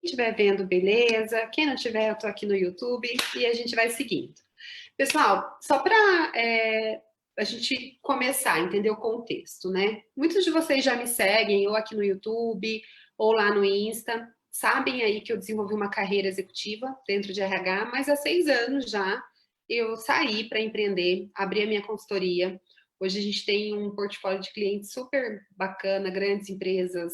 estiver vendo, beleza. Quem não tiver, eu tô aqui no YouTube e a gente vai seguindo. Pessoal, só para a gente começar a entender o contexto, né? Muitos de vocês já me seguem, ou aqui no YouTube, ou lá no Insta, sabem aí que eu desenvolvi uma carreira executiva dentro de RH, mas há 6 anos já eu saí para empreender, abri a minha consultoria. Hoje a gente tem um portfólio de clientes super bacana, grandes empresas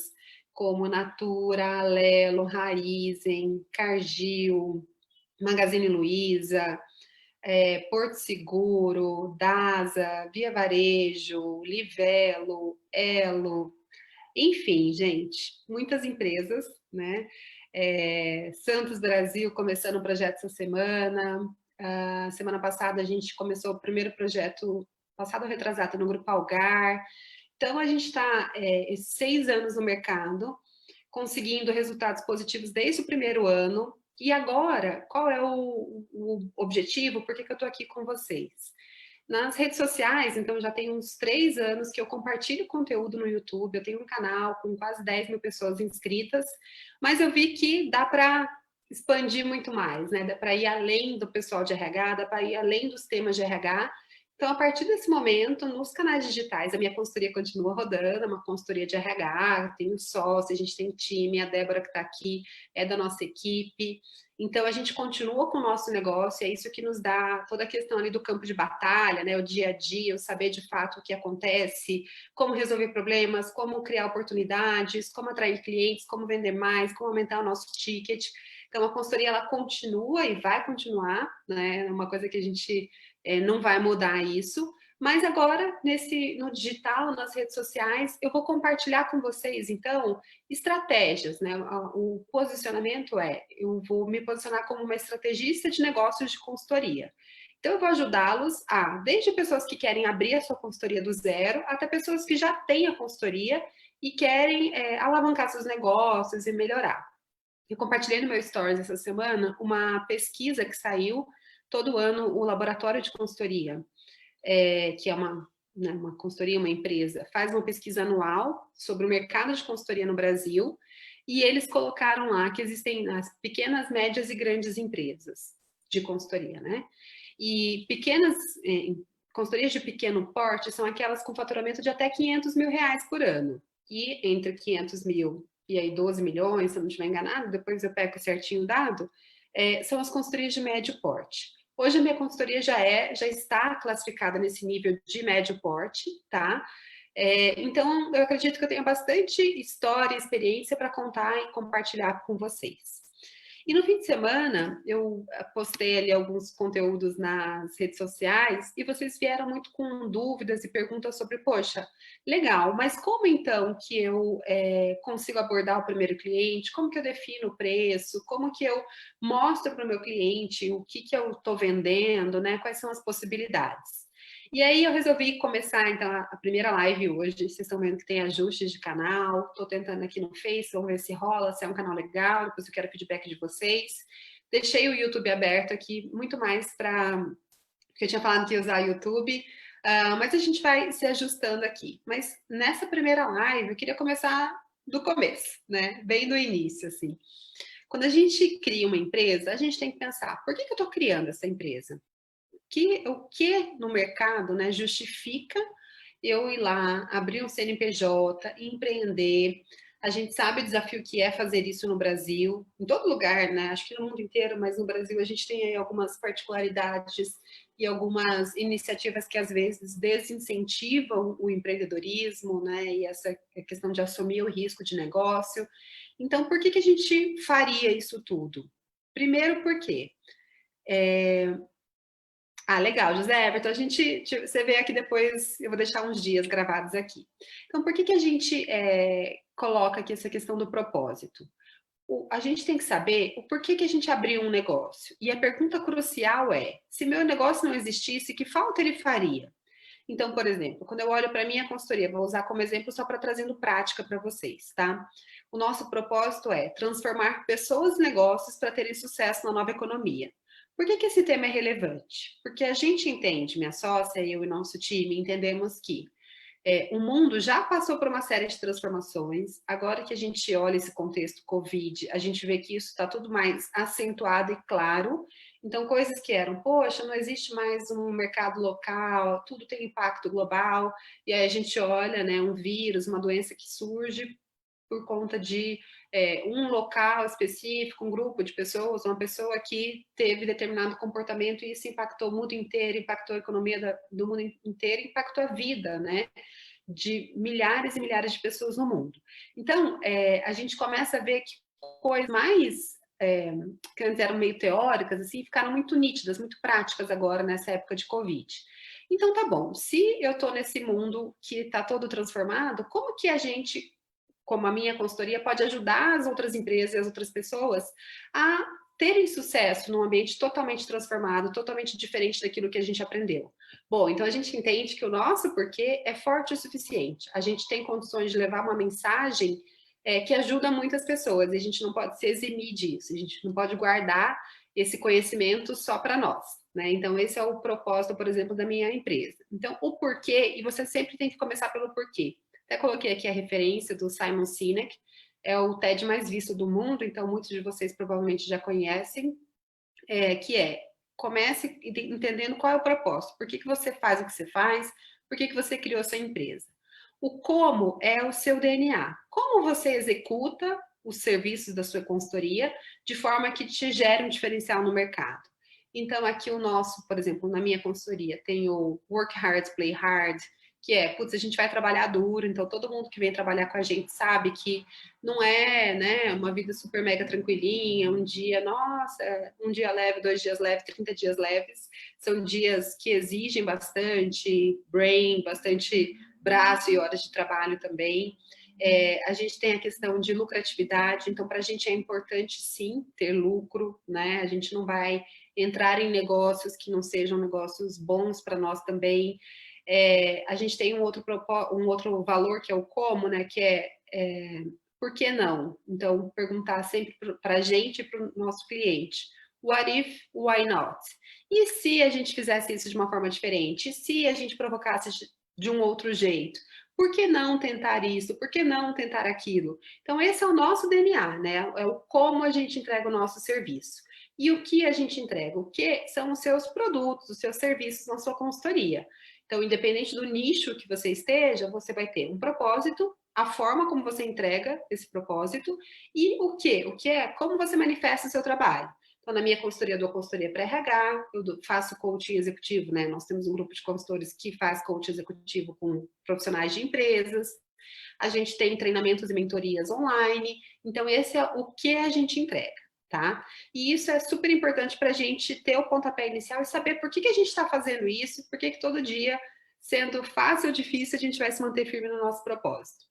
como Natura, Alelo, Raizen, Cargill, Magazine Luiza, Porto Seguro, Dasa, Via Varejo, Livelo, Elo, enfim, gente, muitas empresas, né? Santos Brasil começando o projeto essa semana. Semana passada a gente começou o primeiro projeto, passado ou retrasado, no Grupo Algar. Então a gente está 6 anos no mercado, conseguindo resultados positivos desde o primeiro ano. E agora, qual é o objetivo? Por que eu estou aqui com vocês? Nas redes sociais, então já tem uns 3 anos que eu compartilho conteúdo no YouTube, eu tenho um canal com quase 10 mil pessoas inscritas, mas eu vi que dá para expandir muito mais, né? Dá para ir além do pessoal de RH, dá para ir além dos temas de RH. Então, a partir desse momento, nos canais digitais, a minha consultoria continua rodando, é uma consultoria de RH, tenho sócio, a gente tem time, a Débora que está aqui é da nossa equipe. Então, a gente continua com o nosso negócio, é isso que nos dá toda a questão ali do campo de batalha, né? O dia a dia, o saber de fato o que acontece, como resolver problemas, como criar oportunidades, como atrair clientes, como vender mais, como aumentar o nosso ticket. Então, a consultoria, ela continua e vai continuar, né? É uma coisa que a gente não vai mudar isso. Mas agora, no digital, nas redes sociais, eu vou compartilhar com vocês, então, estratégias, né? O posicionamento eu vou me posicionar como uma estrategista de negócios de consultoria. Então, eu vou ajudá-los desde pessoas que querem abrir a sua consultoria do zero, até pessoas que já têm a consultoria e querem alavancar seus negócios e melhorar. Eu compartilhei no meu Stories essa semana uma pesquisa que saiu todo ano, o Laboratório de Consultoria, que é uma consultoria, uma empresa, faz uma pesquisa anual sobre o mercado de consultoria no Brasil, e eles colocaram lá que existem as pequenas, médias e grandes empresas de consultoria, né? E consultorias de pequeno porte são aquelas com faturamento de até 500 mil reais por ano. E entre 500 mil e aí 12 milhões, se eu não estiver enganado, depois eu pego certinho o dado, são as consultorias de médio porte. Hoje a minha consultoria já está classificada nesse nível de médio porte, tá? Então, eu acredito que eu tenho bastante história e experiência para contar e compartilhar com vocês. E no fim de semana, eu postei ali alguns conteúdos nas redes sociais e vocês vieram muito com dúvidas e perguntas sobre, poxa, legal, mas como então que eu consigo abordar o primeiro cliente? Como que eu defino o preço? Como que eu mostro para o meu cliente o que eu estou vendendo, né? Quais são as possibilidades? E aí eu resolvi começar, então, a primeira live hoje. Vocês estão vendo que tem ajustes de canal. Estou tentando aqui no Face, vamos ver se rola, se é um canal legal. Depois eu quero feedback de vocês. Deixei o YouTube aberto aqui, muito mais para... Porque eu tinha falado que ia usar o YouTube, mas a gente vai se ajustando aqui. Mas nessa primeira live, eu queria começar do começo, né? Bem do início, assim. Quando a gente cria uma empresa, a gente tem que pensar, por que eu estou criando essa empresa? O que no mercado, né, justifica eu ir lá, abrir um CNPJ, empreender? A gente sabe o desafio que é fazer isso no Brasil, em todo lugar, né? Acho que no mundo inteiro, mas no Brasil a gente tem aí algumas particularidades e algumas iniciativas que às vezes desincentivam o empreendedorismo, né? E essa questão de assumir o risco de negócio. Então, por que a gente faria isso tudo? Primeiro, porque legal, José Everton. Você vê aqui depois, eu vou deixar uns dias gravados aqui. Então, por que a gente coloca aqui essa questão do propósito? A gente tem que saber o porquê que a gente abriu um negócio. E a pergunta crucial é, se meu negócio não existisse, que falta ele faria? Então, por exemplo, quando eu olho para a minha consultoria, vou usar como exemplo só para trazendo prática para vocês, tá? O nosso propósito é transformar pessoas e negócios para terem sucesso na nova economia. Por que esse tema é relevante? Porque a gente entende, minha sócia, eu e nosso time, entendemos que O mundo já passou por uma série de transformações. Agora que a gente olha esse contexto Covid, a gente vê que isso está tudo mais acentuado e claro. Então, coisas que eram, poxa, não existe mais um mercado local, tudo tem impacto global. E aí a gente olha, né, um vírus, uma doença que surge por conta de um local específico, um grupo de pessoas, uma pessoa que teve determinado comportamento e isso impactou o mundo inteiro, impactou a economia do mundo inteiro, impactou a vida, né? De milhares e milhares de pessoas no mundo. Então, a gente começa a ver que coisas mais que antes eram meio teóricas, assim, ficaram muito nítidas, muito práticas agora nessa época de Covid. Então, tá bom, se eu estou nesse mundo que está todo transformado, como que a gente, como a minha consultoria, pode ajudar as outras empresas e as outras pessoas a terem sucesso num ambiente totalmente transformado, totalmente diferente daquilo que a gente aprendeu? Bom, então a gente entende que o nosso porquê é forte o suficiente. A gente tem condições de levar uma mensagem que ajuda muitas pessoas, e a gente não pode se eximir disso, a gente não pode guardar esse conhecimento só para nós, né? Então, esse é o propósito, por exemplo, da minha empresa. Então, o porquê, e você sempre tem que começar pelo porquê. Até coloquei aqui a referência do Simon Sinek, é o TED mais visto do mundo, então muitos de vocês provavelmente já conhecem, que é, comece entendendo qual é o propósito, por que você faz o que você faz, por que você criou sua empresa. O como é o seu DNA, como você executa os serviços da sua consultoria de forma que te gere um diferencial no mercado. Então, aqui o nosso, por exemplo, na minha consultoria, tem o Work Hard, Play Hard, que é, putz, a gente vai trabalhar duro, então todo mundo que vem trabalhar com a gente sabe que não é, né, uma vida super mega tranquilinha, um dia, nossa, um dia leve, 2 dias leves, 30 dias leves, são dias que exigem bastante brain, bastante braço e horas de trabalho também. A gente tem a questão de lucratividade, então para a gente é importante sim ter lucro, né? A gente não vai entrar em negócios que não sejam negócios bons para nós também. A gente tem um outro valor que é o como, né? Que por que não? Então, perguntar sempre para a gente e para o nosso cliente. What if, why not? E se a gente fizesse isso de uma forma diferente? E se a gente provocasse de um outro jeito? Por que não tentar isso? Por que não tentar aquilo? Então, esse é o nosso DNA, né? É o como a gente entrega o nosso serviço. E o que a gente entrega? O que são os seus produtos, os seus serviços na sua consultoria. Então, independente do nicho que você esteja, você vai ter um propósito, a forma como você entrega esse propósito e o que? O que é como você manifesta o seu trabalho. Então, na minha consultoria, eu dou consultoria para RH, eu faço coaching executivo, né? Nós temos um grupo de consultores que faz coaching executivo com profissionais de empresas. A gente tem treinamentos e mentorias online. Então, esse é o que a gente entrega, tá? E isso é super importante para a gente ter o pontapé inicial e saber por que a gente está fazendo isso, por que todo dia, sendo fácil ou difícil, a gente vai se manter firme no nosso propósito.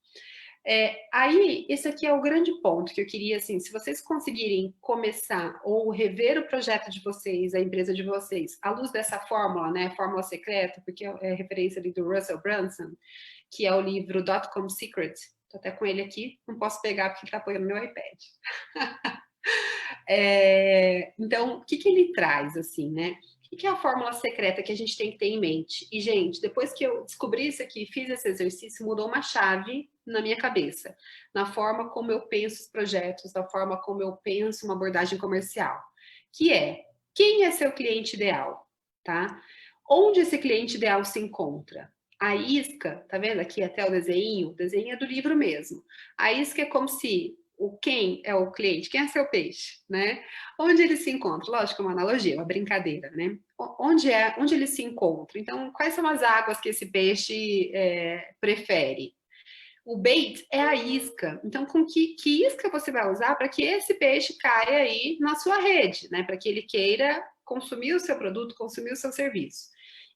Aí, esse aqui é o grande ponto que eu queria, assim, se vocês conseguirem começar ou rever o projeto de vocês, a empresa de vocês, à luz dessa fórmula, né, fórmula secreta, porque é referência ali do Russell Brunson, que é o livro Dot-com Secret, tô até com ele aqui, não posso pegar porque está apoiando meu iPad. Então, o que ele traz, assim, né? O que é a fórmula secreta que a gente tem que ter em mente? E, gente, depois que eu descobri isso aqui, fiz esse exercício, mudou uma chave na minha cabeça, na forma como eu penso os projetos, na forma como eu penso uma abordagem comercial, que é, quem é seu cliente ideal, tá? Onde esse cliente ideal se encontra? A isca, tá vendo aqui até o desenho é do livro mesmo. A isca é como se o quem é o cliente, quem é seu peixe, né? Onde ele se encontra? Lógico, é uma analogia, uma brincadeira, né? Onde ele se encontra? Então, quais são as águas que esse peixe prefere? O bait é a isca. Então, com que isca você vai usar para que esse peixe caia aí na sua rede, né? Para que ele queira consumir o seu produto, consumir o seu serviço.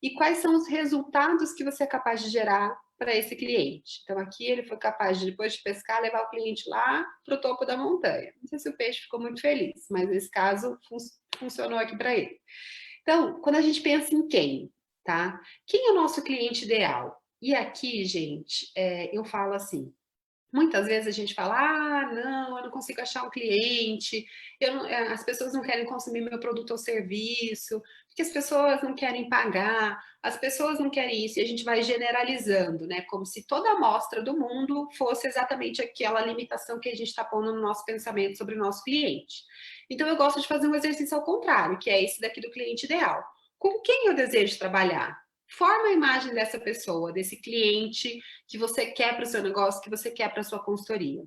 E quais são os resultados que você é capaz de gerar para esse cliente? Então, aqui ele foi capaz de, depois de pescar, levar o cliente lá para o topo da montanha. Não sei se o peixe ficou muito feliz, mas nesse caso funcionou aqui para ele. Então, quando a gente pensa em quem, tá? Quem é o nosso cliente ideal? E aqui, gente, eu falo assim, Muitas vezes a gente fala: "Ah, não, eu não consigo achar um cliente, eu não as pessoas não querem consumir meu produto ou serviço, porque as pessoas não querem pagar, as pessoas não querem isso", e a gente vai generalizando, né, como se toda amostra do mundo fosse exatamente aquela limitação que a gente está pondo no nosso pensamento sobre o nosso cliente. Então eu gosto de fazer um exercício ao contrário, que é esse daqui do cliente ideal. Com quem eu desejo trabalhar? Forma a imagem dessa pessoa, desse cliente que você quer para o seu negócio, que você quer para a sua consultoria.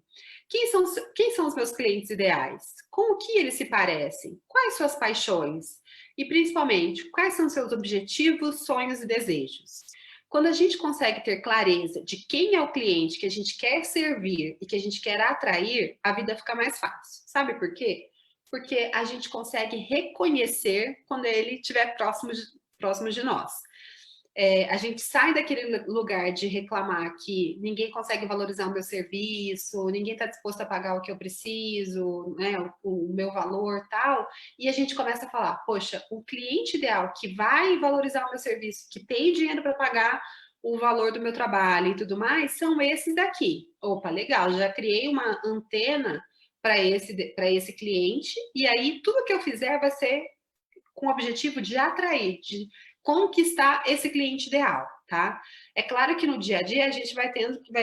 Quem são os meus clientes ideais? Com o que eles se parecem? Quais suas paixões? E principalmente, quais são seus objetivos, sonhos e desejos? Quando a gente consegue ter clareza de quem é o cliente que a gente quer servir e que a gente quer atrair, a vida fica mais fácil. Sabe por quê? Porque a gente consegue reconhecer quando ele estiver próximo de nós. A gente sai daquele lugar de reclamar que ninguém consegue valorizar o meu serviço, ninguém está disposto a pagar o que eu preciso, né, o meu valor tal, e a gente começa a falar, poxa, o cliente ideal que vai valorizar o meu serviço, que tem dinheiro para pagar o valor do meu trabalho e tudo mais, são esses daqui. Opa, legal, já criei uma antena para esse cliente, e aí tudo que eu fizer vai ser com o objetivo de atrair, de conquistar esse cliente ideal, tá? É claro que no dia a dia a gente vai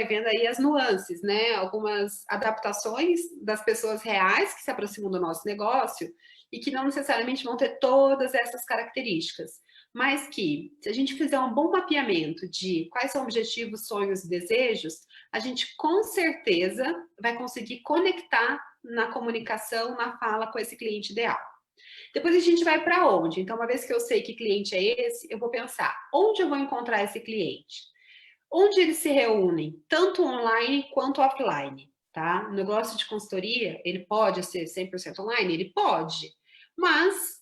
vendo aí as nuances, né? Algumas adaptações das pessoas reais que se aproximam do nosso negócio e que não necessariamente vão ter todas essas características, mas que, se a gente fizer um bom mapeamento de quais são objetivos, sonhos e desejos, a gente com certeza vai conseguir conectar na comunicação, na fala com esse cliente ideal. Depois a gente vai para onde? Então, uma vez que eu sei que cliente é esse, eu vou pensar, onde eu vou encontrar esse cliente? Onde eles se reúnem, tanto online quanto offline, tá? O negócio de consultoria, ele pode ser 100% online? Ele pode, mas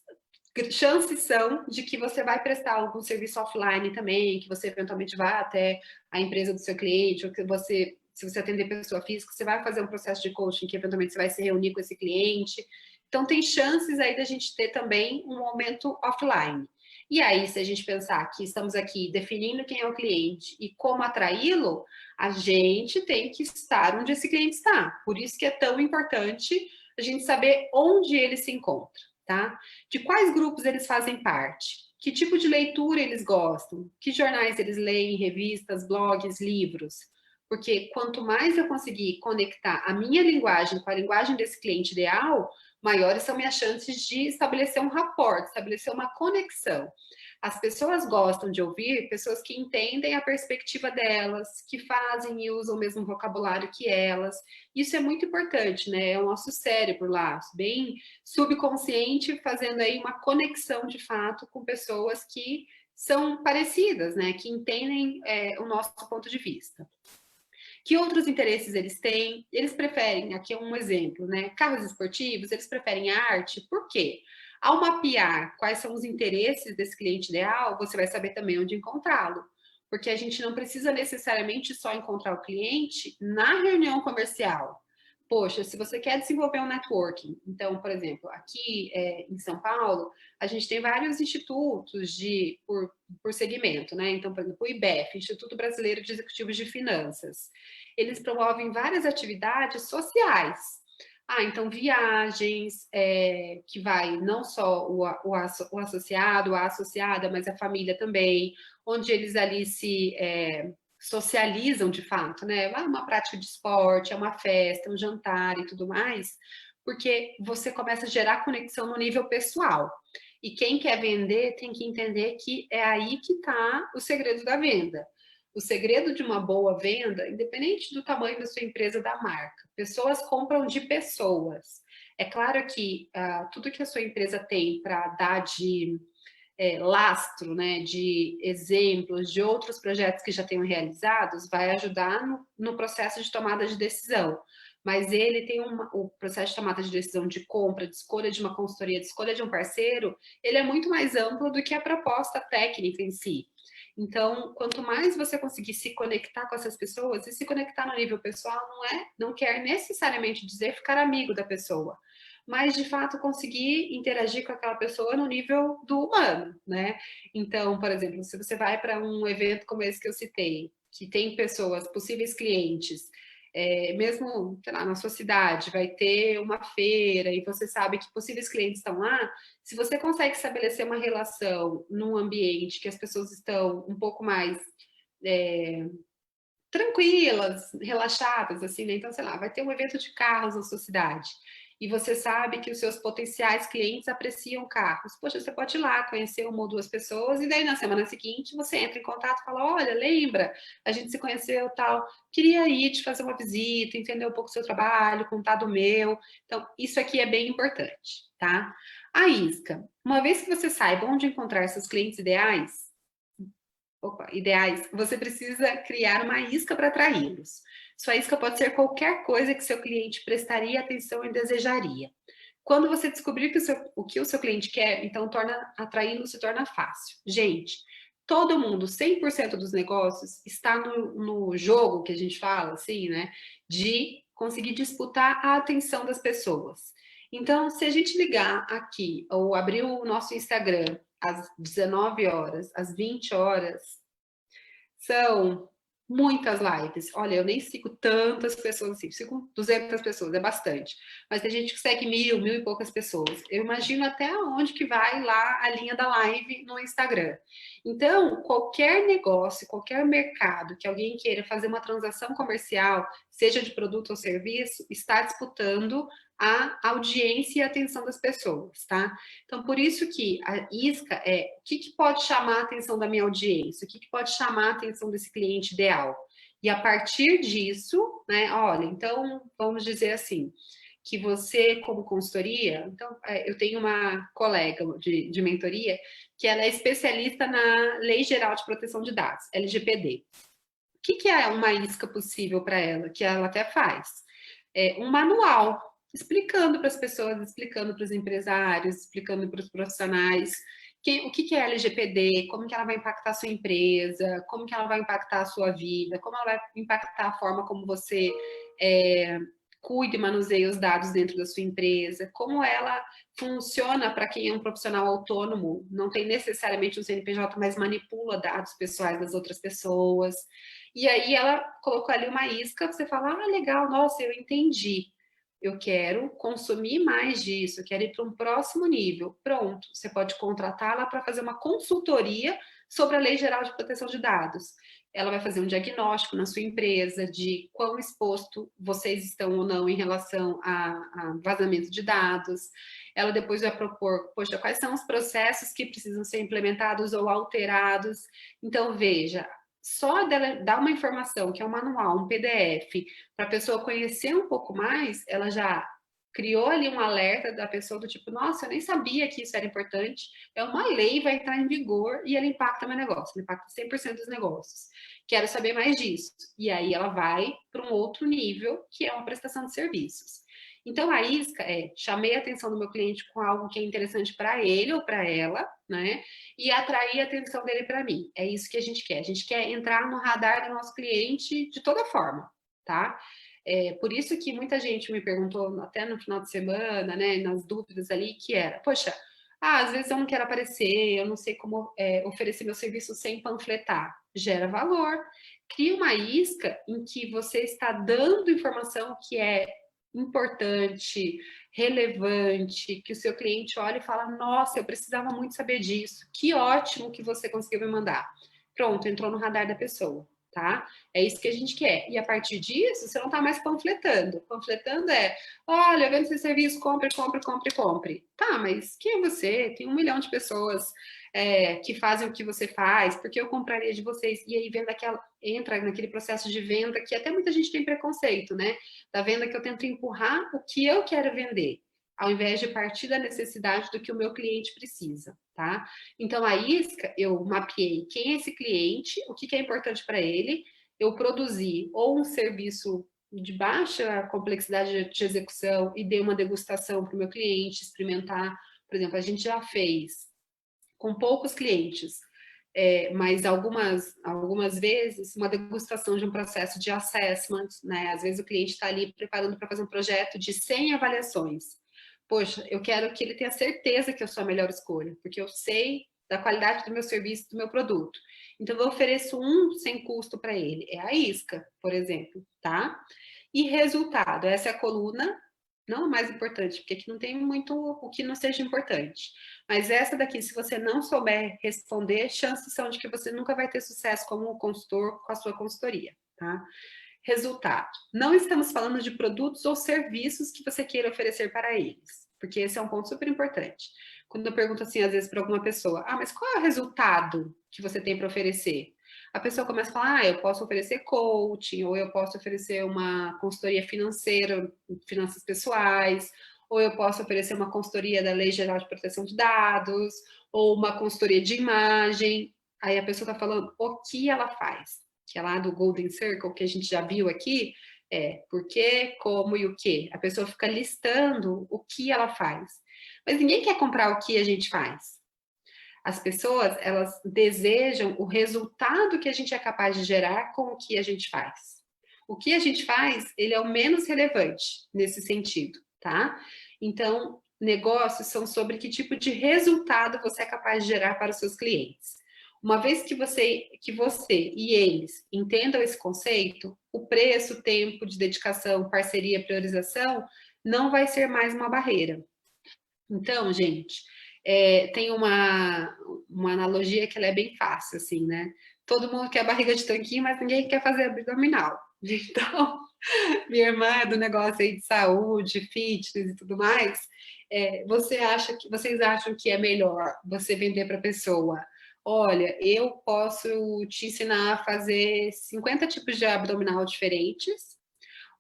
chances são de que você vai prestar algum serviço offline também, que você eventualmente vá até a empresa do seu cliente, ou que você, se você atender pessoa física, você vai fazer um processo de coaching que eventualmente você vai se reunir com esse cliente. Então, tem chances aí da gente ter também um momento offline. E aí, se a gente pensar que estamos aqui definindo quem é o cliente e como atraí-lo, a gente tem que estar onde esse cliente está. Por isso que é tão importante a gente saber onde ele se encontra, tá? De quais grupos eles fazem parte, que tipo de leitura eles gostam, que jornais eles leem, revistas, blogs, livros. Porque quanto mais eu conseguir conectar a minha linguagem com a linguagem desse cliente ideal, maiores são minhas chances de estabelecer um rapport, estabelecer uma conexão. As pessoas gostam de ouvir pessoas que entendem a perspectiva delas, que fazem e usam o mesmo vocabulário que elas. Isso é muito importante, né? É o nosso cérebro lá, bem subconsciente, fazendo aí uma conexão de fato com pessoas que são parecidas, né? Que entendem o nosso ponto de vista. Que outros interesses eles têm? Eles preferem, aqui é um exemplo, né? Carros esportivos, eles preferem arte, por quê? Ao mapear quais são os interesses desse cliente ideal, você vai saber também onde encontrá-lo. Porque a gente não precisa necessariamente só encontrar o cliente na reunião comercial. Poxa, se você quer desenvolver um networking, então, por exemplo, aqui em São Paulo, a gente tem vários institutos por segmento, né? Então, por exemplo, o IBEF, Instituto Brasileiro de Executivos de Finanças, eles promovem várias atividades sociais. Ah, então viagens, que vai não só o associado, a associada, mas a família também, onde eles ali se socializam de fato, né? É uma prática de esporte, é uma festa, um jantar e tudo mais, porque você começa a gerar conexão no nível pessoal. E quem quer vender tem que entender que é aí que está o segredo da venda. O segredo de uma boa venda, independente do tamanho da sua empresa, da marca, pessoas compram de pessoas. É claro que tudo que a sua empresa tem para dar de lastro, né, de exemplos de outros projetos que já tenham realizados, vai ajudar no processo de tomada de decisão. Mas ele tem o processo de tomada de decisão de compra, de escolha de uma consultoria, de escolha de um parceiro, ele é muito mais amplo do que a proposta técnica em si. Então, quanto mais você conseguir se conectar com essas pessoas, e se conectar no nível pessoal não quer necessariamente dizer ficar amigo da pessoa, mas de fato conseguir interagir com aquela pessoa no nível do humano, né? Então, por exemplo, se você vai para um evento como esse que eu citei, que tem pessoas, possíveis clientes, mesmo, sei lá, na sua cidade, vai ter uma feira e você sabe que possíveis clientes estão lá, se você consegue estabelecer uma relação num ambiente que as pessoas estão um pouco mais tranquilas, relaxadas, assim, né? Então, sei lá, vai ter um evento de carros na sua cidade e você sabe que os seus potenciais clientes apreciam carros. Poxa, você pode ir lá conhecer uma ou duas pessoas e daí na semana seguinte você entra em contato e fala: olha, lembra? A gente se conheceu tal, queria ir te fazer uma visita, entender um pouco do seu trabalho, contar do meu. Então, isso aqui é bem importante, tá? A isca. Uma vez que você saiba onde encontrar seus clientes ideais, ideais, você precisa criar uma isca para atraí-los. Sua isca pode ser qualquer coisa que seu cliente prestaria atenção e desejaria. Quando você descobrir o que o seu cliente quer, então atraí-lo se torna fácil. Gente, todo mundo, 100% dos negócios, está no jogo que a gente fala, assim, né? De conseguir disputar a atenção das pessoas. Então, se a gente ligar aqui ou abrir o nosso Instagram às 19 horas, às 20 horas, são muitas lives. Olha, eu nem sigo tantas pessoas assim, sigo 200 pessoas, é bastante. Mas tem gente que segue 1000 e poucas pessoas. Eu imagino até onde que vai lá a linha da live no Instagram. Então, qualquer negócio, qualquer mercado que alguém queira fazer uma transação comercial, seja de produto ou serviço, está disputando a audiência e a atenção das pessoas, tá? Então, por isso que a isca é o que pode chamar a atenção da minha audiência, o que pode chamar a atenção desse cliente ideal. E a partir disso, né, olha, então vamos dizer assim, que você, como consultoria, então eu tenho uma colega de mentoria que ela é especialista na Lei Geral de Proteção de Dados, LGPD. O que é uma isca possível para ela, que ela até faz? É um manual explicando para as pessoas, explicando para os empresários, explicando para os profissionais o que é LGPD, como que ela vai impactar a sua empresa, como que ela vai impactar a sua vida, como ela vai impactar a forma como você cuida e manuseia os dados dentro da sua empresa, como ela funciona para quem é um profissional autônomo, não tem necessariamente um CNPJ, mas manipula dados pessoais das outras pessoas. E aí ela colocou ali uma isca, você fala, ah, legal, nossa, eu entendi. Eu quero consumir mais disso, eu quero ir para um próximo nível. Pronto, você pode contratá-la para fazer uma consultoria sobre a Lei Geral de Proteção de Dados. Ela vai fazer um diagnóstico na sua empresa de quão exposto vocês estão ou não em relação a vazamento de dados. Ela depois vai propor, poxa, quais são os processos que precisam ser implementados ou alterados. Então, veja, só dela dar uma informação, que é um manual, um PDF, para a pessoa conhecer um pouco mais, ela já criou ali um alerta da pessoa do tipo, nossa, eu nem sabia que isso era importante, é uma lei, vai entrar em vigor e ela impacta meu negócio, ela impacta 100% dos negócios. Quero saber mais disso. E aí ela vai para um outro nível, que é uma prestação de serviços. Então, a isca é, chamei a atenção do meu cliente com algo que é interessante para ele ou para ela, né? E atrair a atenção dele para mim. É isso que a gente quer. A gente quer entrar no radar do nosso cliente de toda forma, tá? Por isso que muita gente me perguntou, até no final de semana, né, nas dúvidas ali, que era, poxa, às vezes eu não quero aparecer, eu não sei como oferecer meu serviço sem panfletar. Gera valor. Cria uma isca em que você está dando informação que é importante, relevante, que o seu cliente olha e fala, nossa, eu precisava muito saber disso, que ótimo que você conseguiu me mandar. Pronto, entrou no radar da pessoa, tá? É isso que a gente quer. E a partir disso, você não está mais panfletando. Panfletando é, olha, eu vendo esse serviço, compre, compre, compre, compre. Tá, mas quem é você? Tem 1 milhão de pessoas que fazem o que você faz, porque eu compraria de vocês. E aí venda aquela, entra naquele processo de venda que até muita gente tem preconceito, né? Da venda que eu tento empurrar o que eu quero vender, ao invés de partir da necessidade do que o meu cliente precisa, tá? Então, a isca, eu mapeei quem é esse cliente, o que é importante para ele, eu produzi ou um serviço de baixa complexidade de execução e dei uma degustação para o meu cliente experimentar. Por exemplo, a gente já fez com poucos clientes, mas algumas vezes uma degustação de um processo de assessment, né? Às vezes o cliente está ali preparando para fazer um projeto de 100 avaliações. Poxa, eu quero que ele tenha certeza que eu sou a melhor escolha, porque eu sei da qualidade do meu serviço, do meu produto. Então, eu ofereço um sem custo para ele, é a isca, por exemplo, tá? E resultado, essa é a coluna, não a mais importante, porque aqui não tem muito o que não seja importante. Mas essa daqui, se você não souber responder, chances são de que você nunca vai ter sucesso como consultor com a sua consultoria, tá? Resultado. Não estamos falando de produtos ou serviços que você queira oferecer para eles, porque esse é um ponto super importante. Quando eu pergunto assim, às vezes, para alguma pessoa, mas qual é o resultado que você tem para oferecer? A pessoa começa a falar, eu posso oferecer coaching, ou eu posso oferecer uma consultoria financeira, finanças pessoais, ou eu posso oferecer uma consultoria da Lei Geral de Proteção de Dados, ou uma consultoria de imagem. Aí a pessoa está falando o que ela faz, que é lá do Golden Circle, que a gente já viu aqui, por quê, como e o que. A pessoa fica listando o que ela faz. Mas ninguém quer comprar o que a gente faz. As pessoas, elas desejam o resultado que a gente é capaz de gerar com o que a gente faz. O que a gente faz, ele é o menos relevante nesse sentido, tá? Então, negócios são sobre que tipo de resultado você é capaz de gerar para os seus clientes. Uma vez que você e eles entendam esse conceito, o preço, o tempo de dedicação, parceria, priorização, não vai ser mais uma barreira. Então, gente, tem uma analogia que ela é bem fácil, assim, né? Todo mundo quer barriga de tanquinho, mas ninguém quer fazer abdominal. Então, minha irmã é do negócio aí de saúde, fitness e tudo mais. Vocês acham que é melhor você vender para a pessoa? Olha, eu posso te ensinar a fazer 50 tipos de abdominal diferentes,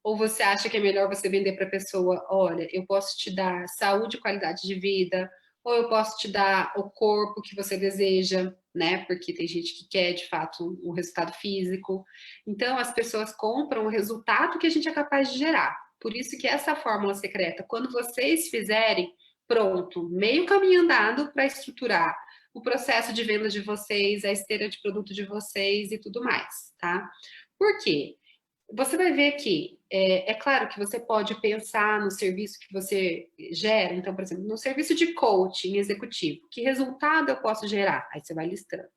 ou você acha que é melhor você vender para a pessoa, olha, eu posso te dar saúde e qualidade de vida, ou eu posso te dar o corpo que você deseja, né? Porque tem gente que quer, de fato, um resultado físico. Então, as pessoas compram o resultado que a gente é capaz de gerar. Por isso que essa fórmula secreta, quando vocês fizerem, pronto, meio caminho andado para estruturar o processo de venda de vocês, a esteira de produto de vocês e tudo mais, tá? Por quê? Você vai ver que é claro que você pode pensar no serviço que você gera. Então, por exemplo, no serviço de coaching executivo, que resultado eu posso gerar? Aí você vai listando.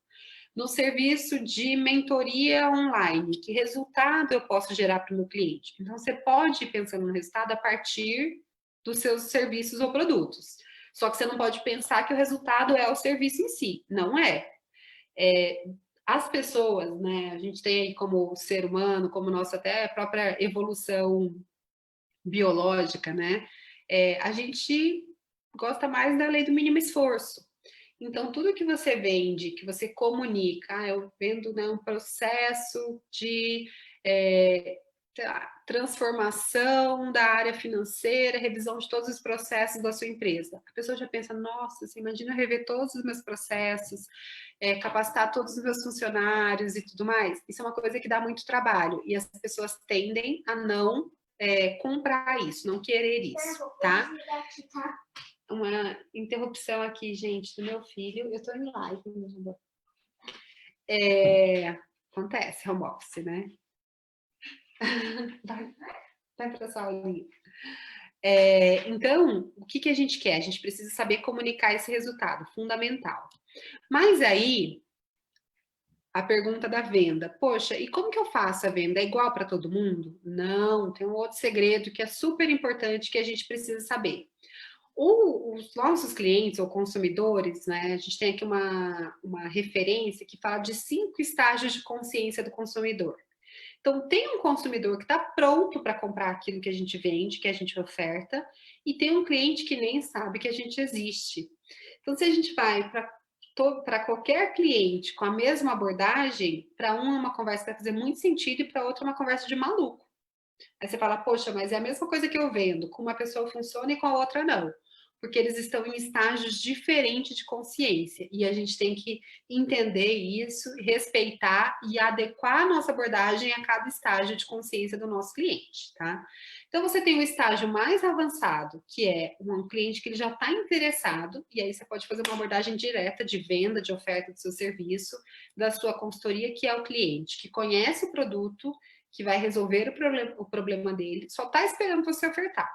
No serviço de mentoria online, que resultado eu posso gerar para o meu cliente? Então, você pode ir pensando no resultado a partir dos seus serviços ou produtos. Só que você não pode pensar que o resultado é o serviço em si. Não é. As pessoas, né, a gente tem aí como ser humano, como nossa até própria evolução biológica, né, a gente gosta mais da lei do mínimo esforço. Então, tudo que você vende, que você comunica, eu vendo, né, um processo de é, transformação da área financeira, revisão de todos os processos da sua empresa. A pessoa já pensa, nossa, você imagina rever todos os meus processos, capacitar todos os meus funcionários e tudo mais. Isso é uma coisa que dá muito trabalho e as pessoas tendem a não comprar isso, não querer isso, tá? Uma interrupção aqui, gente, do meu filho. Eu tô em live, acontece, home office, né? Vai para essa aulinha. Então, o que a gente quer? A gente precisa saber comunicar esse resultado, fundamental. Mas aí, a pergunta da venda, poxa, e como que eu faço a venda? É igual para todo mundo? Não, tem um outro segredo que é super importante que a gente precisa saber. Os nossos clientes ou consumidores, né, a gente tem aqui uma referência que fala de 5 estágios de consciência do consumidor. Então, tem um consumidor que está pronto para comprar aquilo que a gente vende, que a gente oferta, e tem um cliente que nem sabe que a gente existe. Então, se a gente vai para qualquer cliente com a mesma abordagem, para um uma conversa vai fazer muito sentido e para outro uma conversa de maluco. Aí você fala, poxa, mas é a mesma coisa que eu vendo, com uma pessoa funciona e com a outra não. Porque eles estão em estágios diferentes de consciência. E a gente tem que entender isso, respeitar e adequar a nossa abordagem a cada estágio de consciência do nosso cliente, tá? Então, você tem o estágio mais avançado, que é um cliente que ele já está interessado, e aí você pode fazer uma abordagem direta de venda, de oferta do seu serviço, da sua consultoria, que é o cliente que conhece o produto, que vai resolver o problema dele, só está esperando você ofertar.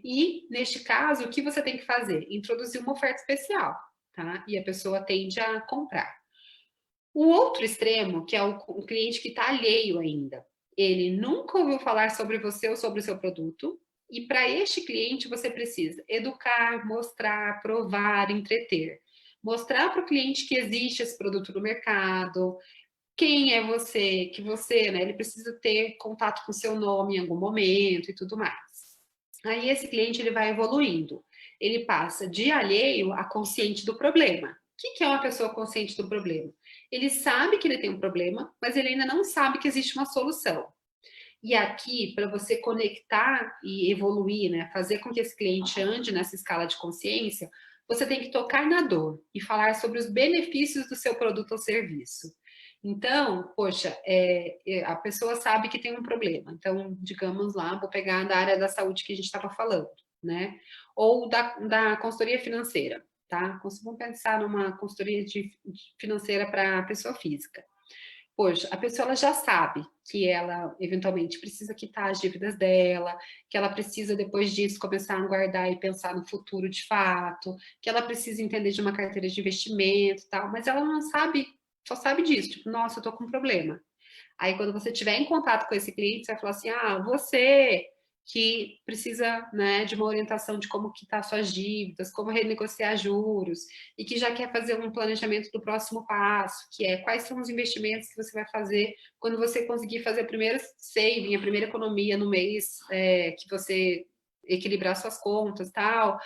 E, neste caso, o que você tem que fazer? Introduzir uma oferta especial, tá? E a pessoa tende a comprar. O outro extremo, que é o cliente que está alheio ainda, ele nunca ouviu falar sobre você ou sobre o seu produto, e para este cliente você precisa educar, mostrar, provar, entreter. Mostrar para o cliente que existe esse produto no mercado, quem é você, que você, né, ele precisa ter contato com seu nome em algum momento e tudo mais. Aí esse cliente ele vai evoluindo. Ele passa de alheio a consciente do problema. O que é uma pessoa consciente do problema? Ele sabe que ele tem um problema, mas ele ainda não sabe que existe uma solução. E aqui, para você conectar e evoluir, né, fazer com que esse cliente ande nessa escala de consciência, você tem que tocar na dor e falar sobre os benefícios do seu produto ou serviço. Então, poxa, a pessoa sabe que tem um problema. Então, digamos lá, vou pegar da área da saúde que a gente estava falando, né? Ou da consultoria financeira, tá? Vamos pensar numa consultoria financeira para pessoa física. Poxa, a pessoa ela já sabe que ela eventualmente precisa quitar as dívidas dela, que ela precisa depois disso começar a guardar e pensar no futuro de fato, que ela precisa entender de uma carteira de investimento e tal, mas ela não sabe, só sabe disso, tipo, nossa, eu tô com um problema. Aí, quando você tiver em contato com esse cliente, você vai falar assim, ah, você que precisa, né, de uma orientação de como quitar suas dívidas, como renegociar juros, e que já quer fazer um planejamento do próximo passo, que é quais são os investimentos que você vai fazer quando você conseguir fazer a primeira saving, a primeira economia no mês, que você equilibrar suas contas e tal.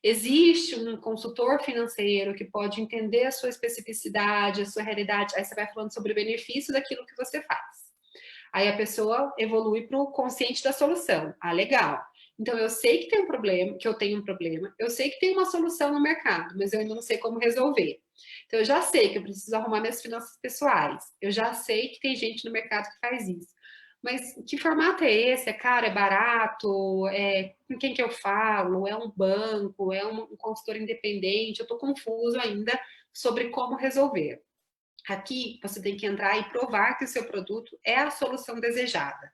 Existe um consultor financeiro que pode entender a sua especificidade, a sua realidade. Aí você vai falando sobre o benefício daquilo que você faz. Aí a pessoa evolui para o consciente da solução. Ah, legal. Então eu sei que tem um problema, que eu tenho um problema, eu sei que tem uma solução no mercado, mas eu ainda não sei como resolver. Então eu já sei que eu preciso arrumar minhas finanças pessoais. Eu já sei que tem gente no mercado que faz isso. Mas que formato é esse? É caro? É barato? Com quem que eu falo? É um banco? É um consultor independente? Eu estou confuso ainda sobre como resolver. Aqui você tem que entrar e provar que o seu produto é a solução desejada.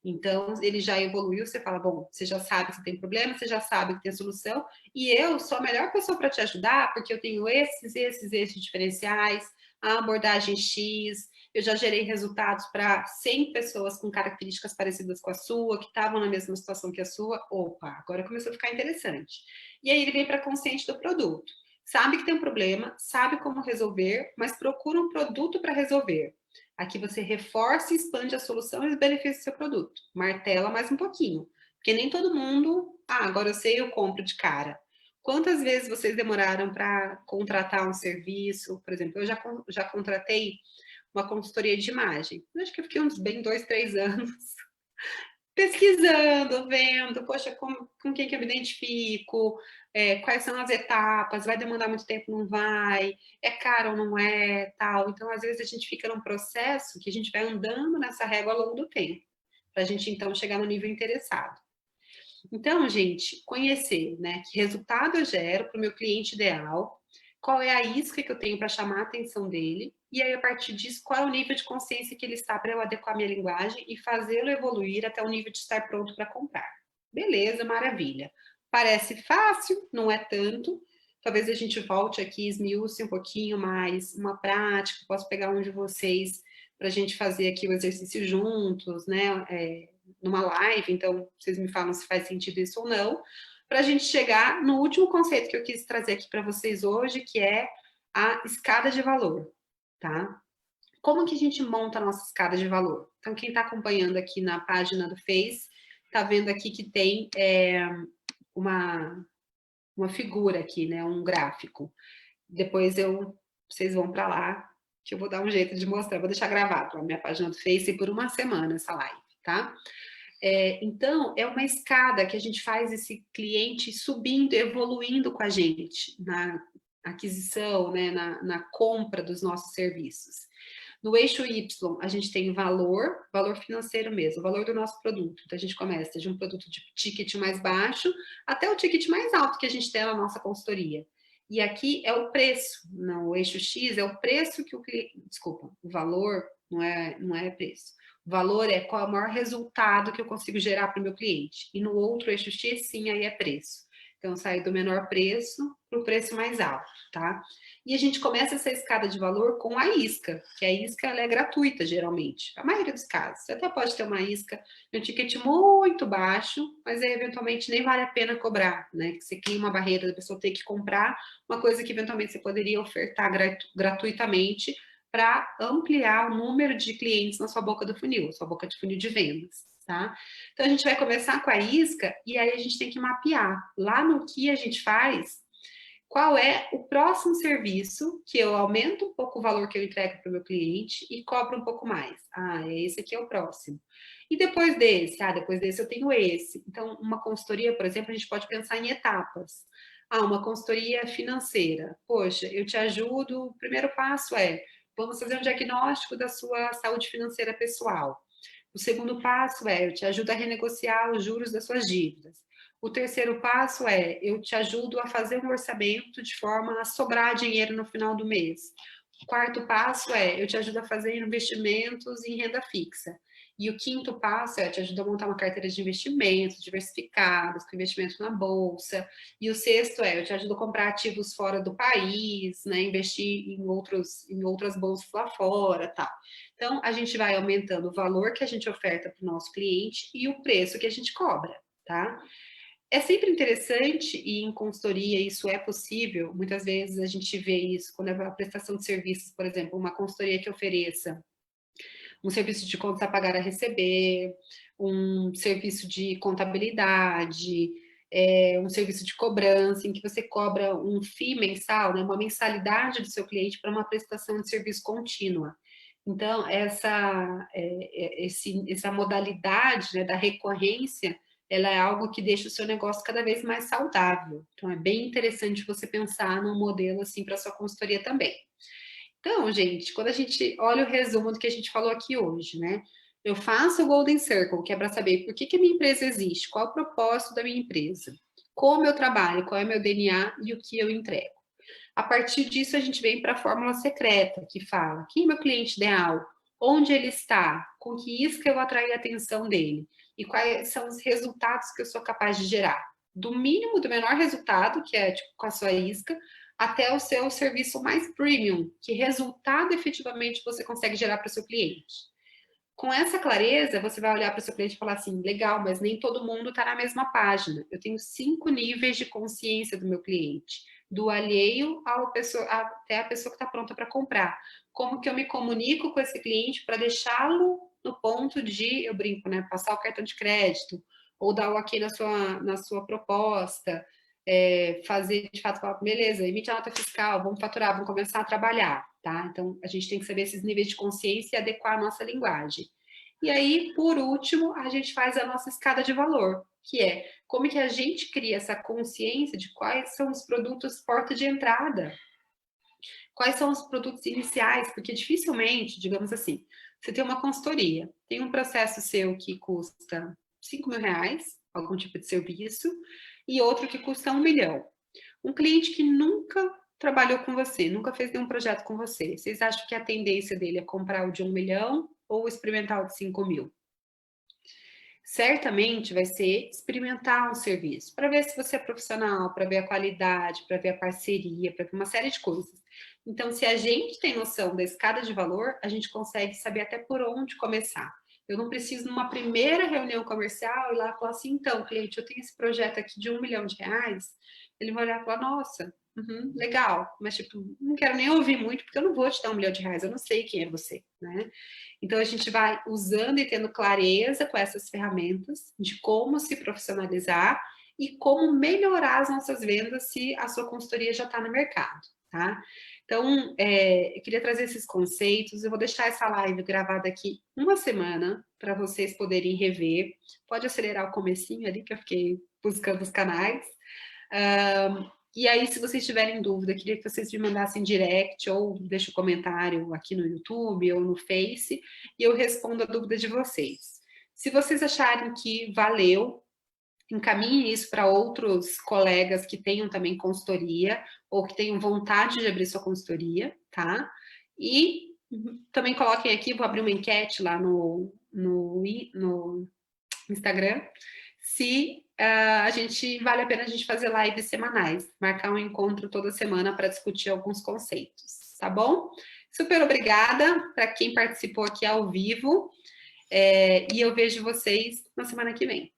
Então, ele já evoluiu, você fala, bom, você já sabe que você tem problema, você já sabe que tem solução, e eu sou a melhor pessoa para te ajudar, porque eu tenho esses diferenciais, a abordagem X, eu já gerei resultados para 100 pessoas com características parecidas com a sua, que estavam na mesma situação que a sua. Opa, agora começou a ficar interessante. E aí ele vem para consciente do produto. Sabe que tem um problema, sabe como resolver, mas procura um produto para resolver. Aqui você reforça e expande a solução e os benefícios do seu produto. Martela mais um pouquinho. Porque nem todo mundo, agora eu sei, eu compro de cara. Quantas vezes vocês demoraram para contratar um serviço? Por exemplo, eu já contratei uma consultoria de imagem. Eu acho que eu fiquei uns bem 2, 3 anos pesquisando, vendo, poxa, com quem que eu me identifico, quais são as etapas, vai demandar muito tempo, não vai, é caro ou não é, tal. Então, às vezes, a gente fica num processo que a gente vai andando nessa régua ao longo do tempo, para a gente, então, chegar no nível interessado. Então, gente, conhecer, né, que resultado eu gero para o meu cliente ideal, qual é a isca que eu tenho para chamar a atenção dele, e aí, a partir disso, qual é o nível de consciência que ele está para eu adequar minha linguagem e fazê-lo evoluir até o nível de estar pronto para comprar. Beleza, maravilha. Parece fácil, não é tanto. Talvez a gente volte aqui, esmiúce um pouquinho mais uma prática, posso pegar um de vocês para a gente fazer aqui o exercício juntos, né? Numa live, então vocês me falam se faz sentido isso ou não, para a gente chegar no último conceito que eu quis trazer aqui para vocês hoje, que é a escada de valor, tá? Como que a gente monta a nossa escada de valor? Então, quem está acompanhando aqui na página do Face, está vendo aqui que tem uma figura aqui, né? Um gráfico. Depois vocês vão para lá, que eu vou dar um jeito de mostrar, vou deixar gravado na minha página do Face por uma semana essa live, tá? Então, é uma escada que a gente faz esse cliente subindo, evoluindo com a gente na aquisição, né, na compra dos nossos serviços. No eixo Y, a gente tem valor financeiro mesmo, o valor do nosso produto. Então, a gente começa de um produto de ticket mais baixo até o ticket mais alto que a gente tem na nossa consultoria. E aqui é o preço, no eixo X é o preço que o cliente... Desculpa, o valor não é preço. O valor é qual é o maior resultado que eu consigo gerar para o meu cliente. E no outro eixo X, sim, aí é preço. Então, sair do menor preço para o preço mais alto, tá? E a gente começa essa escada de valor com a isca, que a isca ela é gratuita, geralmente. A maioria dos casos. Você até pode ter uma isca de um ticket muito baixo, mas aí, eventualmente, nem vale a pena cobrar, né? Que você cria uma barreira da pessoa ter que comprar uma coisa que, eventualmente, você poderia ofertar gratuitamente para ampliar o número de clientes na sua boca do funil, sua boca de funil de vendas, tá? Então, a gente vai começar com a isca e aí a gente tem que mapear lá no que a gente faz, qual é o próximo serviço que eu aumento um pouco o valor que eu entrego para o meu cliente e cobro um pouco mais. Ah, esse aqui é o próximo. E depois desse? Ah, depois desse eu tenho esse. Então, uma consultoria, por exemplo, a gente pode pensar em etapas. Ah, uma consultoria financeira. Poxa, eu te ajudo. O primeiro passo é, vamos fazer um diagnóstico da sua saúde financeira pessoal. O segundo passo é, eu te ajudo a renegociar os juros das suas dívidas. O terceiro passo é, eu te ajudo a fazer um orçamento de forma a sobrar dinheiro no final do mês. O quarto passo é, eu te ajudo a fazer investimentos em renda fixa. E o quinto passo é, eu te ajudo a montar uma carteira de investimentos diversificados, com investimento na bolsa. E o sexto é, eu te ajudo a comprar ativos fora do país, né, investir em outras bolsas lá fora, tal. Então, a gente vai aumentando o valor que a gente oferta para o nosso cliente e o preço que a gente cobra, tá? É sempre interessante, e em consultoria isso é possível, muitas vezes a gente vê isso quando é a prestação de serviços, por exemplo, uma consultoria que ofereça um serviço de contas a pagar a receber, um serviço de contabilidade, um serviço de cobrança, em que você cobra um FII mensal, né, uma mensalidade do seu cliente para uma prestação de serviço contínua. Então, essa modalidade, né, da recorrência, ela é algo que deixa o seu negócio cada vez mais saudável. Então, é bem interessante você pensar num modelo assim para sua consultoria também. Então, gente, quando a gente olha o resumo do que a gente falou aqui hoje, né? Eu faço o Golden Circle, que é para saber por que a minha empresa existe, qual é o propósito da minha empresa, como eu trabalho, qual é o meu DNA e o que eu entrego. A partir disso, a gente vem para a fórmula secreta, que fala quem é meu cliente ideal, onde ele está, com que isca eu vou atrair a atenção dele e quais são os resultados que eu sou capaz de gerar. Do mínimo, do menor resultado, que é tipo com a sua isca, até o seu serviço mais premium, que resultado efetivamente você consegue gerar para o seu cliente. Com essa clareza, você vai olhar para o seu cliente e falar assim, legal, mas nem todo mundo está na mesma página. Eu tenho 5 níveis de consciência do meu cliente, do alheio até a pessoa que está pronta para comprar. Como que eu me comunico com esse cliente para deixá-lo no ponto de, eu brinco, né, passar o cartão de crédito, ou dar o ok na sua proposta, fazer de fato, falar, beleza, emite a nota fiscal, vamos faturar, vamos começar a trabalhar, tá? Então, a gente tem que saber esses níveis de consciência e adequar a nossa linguagem. E aí, por último, a gente faz a nossa escada de valor, que é como que a gente cria essa consciência de quais são os produtos porta de entrada, quais são os produtos iniciais, porque dificilmente, digamos assim, você tem uma consultoria, tem um processo seu que custa 5 mil reais, algum tipo de serviço, e outro que custa 1 milhão. Um cliente que nunca trabalhou com você, nunca fez nenhum projeto com você, vocês acham que a tendência dele é comprar o de 1 milhão ou experimentar o de 5 mil? Certamente vai ser experimentar um serviço, para ver se você é profissional, para ver a qualidade, para ver a parceria, para ver uma série de coisas. Então, se a gente tem noção da escada de valor, a gente consegue saber até por onde começar. Eu não preciso, numa primeira reunião comercial, ir lá e falar assim, então, cliente, eu tenho esse projeto aqui de 1 milhão de reais. Ele vai olhar e falar, nossa, legal, mas tipo, não quero nem ouvir muito, porque eu não vou te dar 1 milhão de reais, eu não sei quem é você, né? Então, a gente vai usando e tendo clareza com essas ferramentas de como se profissionalizar e como melhorar as nossas vendas se a sua consultoria já está no mercado, tá? Então, eu queria trazer esses conceitos, eu vou deixar essa live gravada aqui uma semana para vocês poderem rever. Pode acelerar o comecinho ali, que eu fiquei buscando os canais. E aí, se vocês tiverem dúvida, queria que vocês me mandassem direct ou deixem um comentário aqui no YouTube ou no Face e eu respondo a dúvida de vocês. Se vocês acharem que valeu, encaminhe isso para outros colegas que tenham também consultoria ou que tenham vontade de abrir sua consultoria, tá? E também coloquem aqui, vou abrir uma enquete lá no Instagram, se vale a pena a gente fazer lives semanais, marcar um encontro toda semana para discutir alguns conceitos, tá bom? Super obrigada para quem participou aqui ao vivo, e eu vejo vocês na semana que vem.